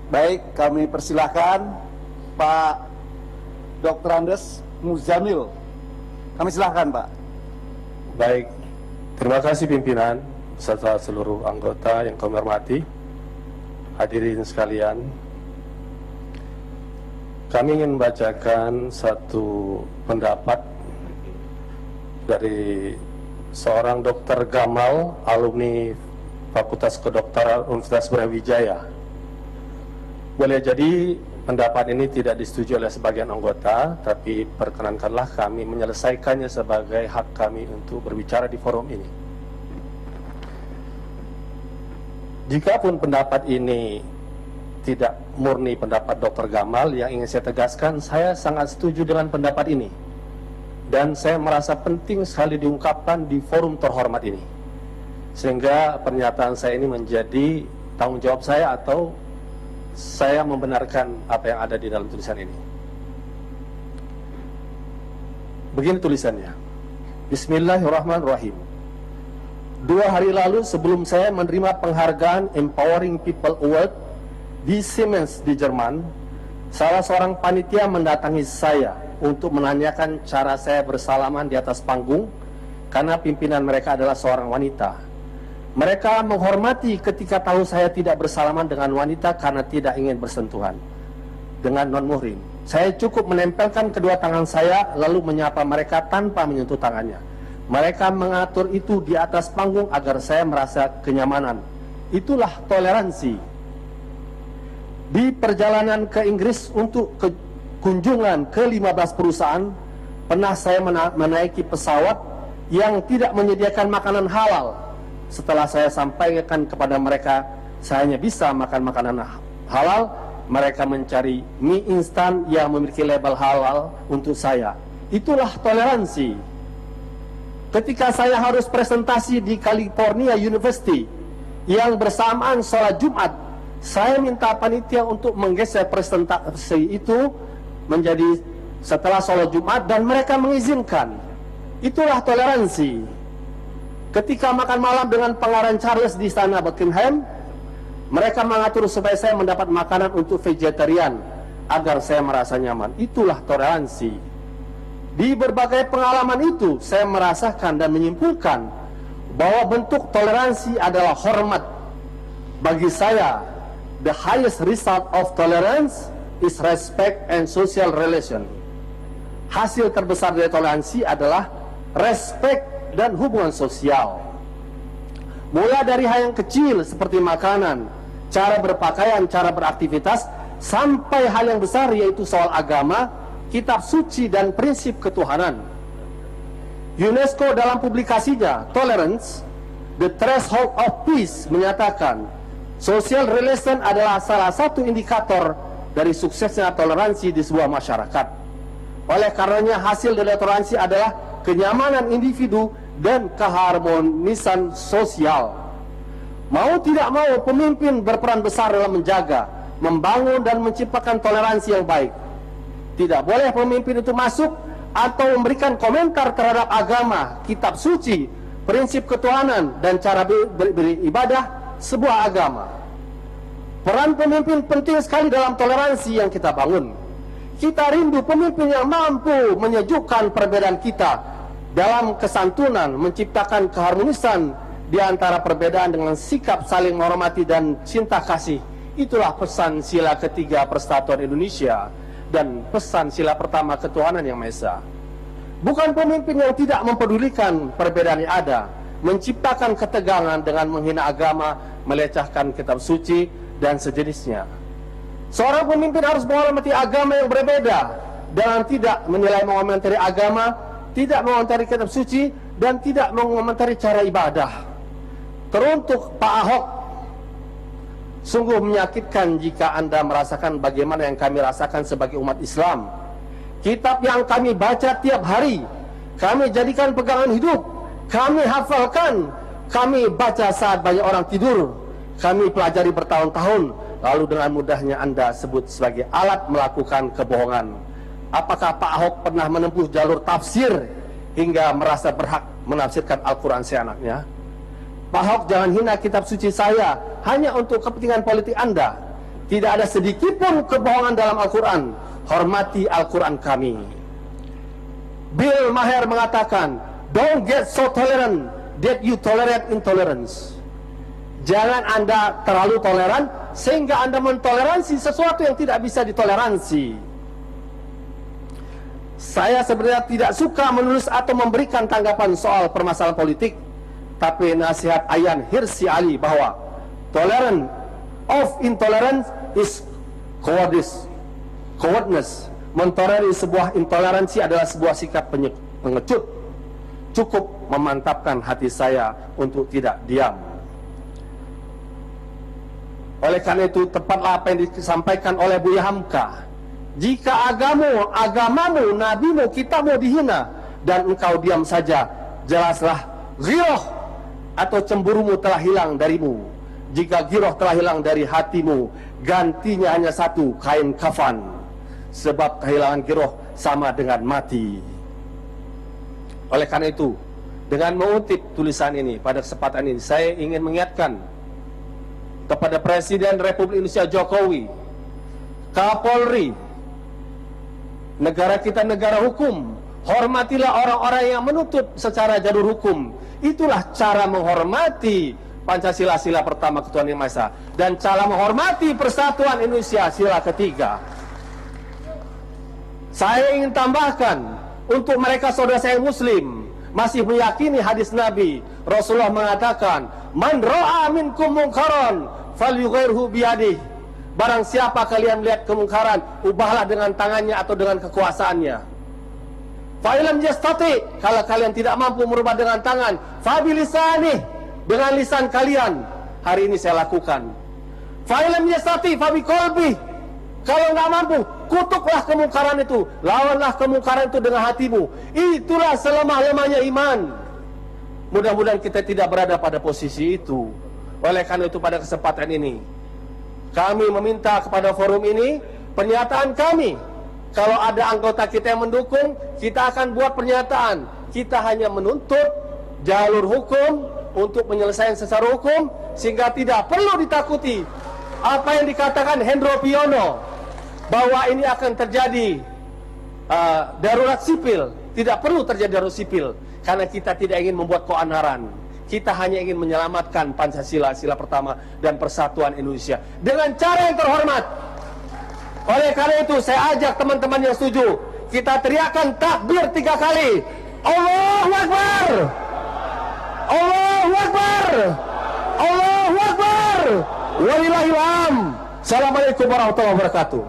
Baik, kami persilahkan Pak Dr. Andes Muzamil. Kami silahkan, Pak. Baik, terima kasih pimpinan beserta seluruh anggota yang kami hormati, hadirin sekalian. Kami ingin membacakan satu pendapat dari seorang Dr. Gamal, alumni Fakultas Kedokteran Universitas Brawijaya. Boleh jadi pendapat ini tidak disetujui oleh sebagian anggota, tapi perkenankanlah kami menyelesaikannya sebagai hak kami untuk berbicara di forum ini. Jikapun pendapat ini tidak murni pendapat Dr. Gamal, yang ingin saya tegaskan, saya sangat setuju dengan pendapat ini. Dan saya merasa penting sekali diungkapkan di forum terhormat ini. Sehingga pernyataan saya ini menjadi tanggung jawab saya atau saya membenarkan apa yang ada di dalam tulisan ini. Begini tulisannya. Bismillahirrahmanirrahim. 2 hari lalu sebelum saya menerima penghargaan Empowering People Award di Siemens di Jerman, salah seorang panitia mendatangi saya untuk menanyakan cara saya bersalaman di atas panggung karena pimpinan mereka adalah seorang wanita. Mereka menghormati ketika tahu saya tidak bersalaman dengan wanita karena tidak ingin bersentuhan dengan non-muhrim. Saya cukup menempelkan kedua tangan saya lalu menyapa mereka tanpa menyentuh tangannya. Mereka mengatur itu di atas panggung agar saya merasa kenyamanan. Itulah toleransi. Di perjalanan ke Inggris untuk kunjungan ke 15 perusahaan, pernah saya menaiki pesawat yang tidak menyediakan makanan halal. Setelah saya sampaikan kepada mereka saya hanya bisa makan makanan halal, mereka mencari mie instan yang memiliki label halal untuk saya. Itulah toleransi. Ketika saya harus presentasi di California University yang bersamaan sholat Jumat, saya minta panitia untuk menggeser presentasi itu menjadi setelah sholat Jumat dan mereka mengizinkan. Itulah toleransi. Ketika makan malam dengan Pangeran Charles di Istana Buckingham, mereka mengatur supaya saya mendapat makanan untuk vegetarian agar saya merasa nyaman. Itulah toleransi. Di berbagai pengalaman itu, saya merasakan dan menyimpulkan bahwa bentuk toleransi adalah hormat. Bagi saya, the highest result of tolerance is respect and social relation. Hasil terbesar dari toleransi adalah respect dan hubungan sosial. Mulai dari hal yang kecil seperti makanan, cara berpakaian, cara beraktivitas, sampai hal yang besar yaitu soal agama, kitab suci dan prinsip ketuhanan. UNESCO dalam publikasinya Tolerance, The Threshold of Peace menyatakan social relation adalah salah satu indikator dari suksesnya toleransi di sebuah masyarakat. Oleh karenanya hasil dari toleransi adalah kenyamanan individu dan keharmonisan sosial. Mau tidak mau pemimpin berperan besar dalam menjaga, membangun dan menciptakan toleransi yang baik. Tidak boleh pemimpin itu masuk atau memberikan komentar terhadap agama, kitab suci, prinsip ketuhanan dan cara beribadah sebuah agama. Peran pemimpin penting sekali dalam toleransi yang kita bangun. Kita rindu pemimpin yang mampu menyejukkan perbedaan kita dalam kesantunan, menciptakan keharmonisan di antara perbedaan dengan sikap saling menghormati dan cinta kasih. Itulah pesan sila ketiga Persatuan Indonesia dan pesan sila pertama ketuhanan yang Maha Esa. Bukan pemimpin yang tidak mempedulikan perbedaan yang ada, menciptakan ketegangan dengan menghina agama, melecehkan kitab suci dan sejenisnya. Seorang pemimpin harus menghormati agama yang berbeda dan tidak menilai mengomentari agama, tidak mengomentari kitab suci dan tidak mengomentari cara ibadah. Teruntuk Pak Ahok, sungguh menyakitkan jika Anda merasakan bagaimana yang kami rasakan sebagai umat Islam. Kitab yang kami baca tiap hari, kami jadikan pegangan hidup, kami hafalkan, kami baca saat banyak orang tidur, kami pelajari bertahun-tahun. Lalu dengan mudahnya Anda sebut sebagai alat melakukan kebohongan. Apakah Pak Ahok pernah menempuh jalur tafsir hingga merasa berhak menafsirkan Al-Quran seenaknya? Pak Ahok, jangan hina kitab suci saya hanya untuk kepentingan politik Anda. Tidak ada sedikit pun kebohongan dalam Al-Quran. Hormati Al-Quran kami. Bill Maher mengatakan, don't get so tolerant that you tolerate intolerance. Jangan Anda terlalu toleran sehingga Anda mentoleransi sesuatu yang tidak bisa ditoleransi. Saya sebenarnya tidak suka menulis atau memberikan tanggapan soal permasalahan politik, tapi nasihat Ayaan Hirsi Ali bahwa tolerance of intolerance is cowardness. Mentolerir sebuah intoleransi adalah sebuah sikap pengecut. Cukup memantapkan hati saya untuk tidak diam. Oleh karena itu, tepatlah apa yang disampaikan oleh Buya Hamka. Jika agamamu, nabimu, kitabmu dihina dan engkau diam saja, jelaslah ghirah atau cemburumu telah hilang darimu. Jika ghirah telah hilang dari hatimu, gantinya hanya satu, kain kafan. Sebab kehilangan ghirah sama dengan mati. Oleh karena itu, dengan mengutip tulisan ini pada kesempatan ini, saya ingin mengingatkan kepada Presiden Republik Indonesia Jokowi, Kapolri, negara kita negara hukum, hormatilah orang-orang yang menuntut secara jalur hukum. Itulah cara menghormati Pancasila sila pertama Ketuhanan Yang Maha Esa, dan cara menghormati persatuan Indonesia sila ketiga. Saya ingin tambahkan, untuk mereka saudara saya Muslim masih meyakini hadis Nabi, Rasulullah mengatakan, man ra'a minkum munkaran falyughairhu biyadihi. Barang siapa kalian melihat kemungkaran, ubahlah dengan tangannya atau dengan kekuasaannya. Fa ilam yastati, kalau kalian tidak mampu merubah dengan tangan, fa bilisanih, dengan lisan kalian. Hari ini saya lakukan. Fa ilam yastati fa biqalbi, kalau nggak mampu, kutuklah kemungkaran itu, lawanlah kemungkaran itu dengan hatimu. Itulah selemah-lemahnya iman. Mudah-mudahan kita tidak berada pada posisi itu. Oleh karena itu, pada kesempatan ini kami meminta kepada forum ini pernyataan kami. Kalau ada anggota kita yang mendukung, kita akan buat pernyataan. Kita hanya menuntut jalur hukum untuk penyelesaian secara hukum, sehingga tidak perlu ditakuti apa yang dikatakan Hendro Priyono, bahwa ini akan terjadi darurat sipil. Tidak perlu terjadi darurat sipil, karena kita tidak ingin membuat keonaran. Kita hanya ingin menyelamatkan Pancasila, sila pertama, dan persatuan Indonesia dengan cara yang terhormat. Oleh karena itu, saya ajak teman-teman yang setuju, kita teriakkan takbir 3 kali. Allahu Akbar, Allahu Akbar, Allahu Akbar, walillahil hamd. Assalamualaikum warahmatullahi wabarakatuh.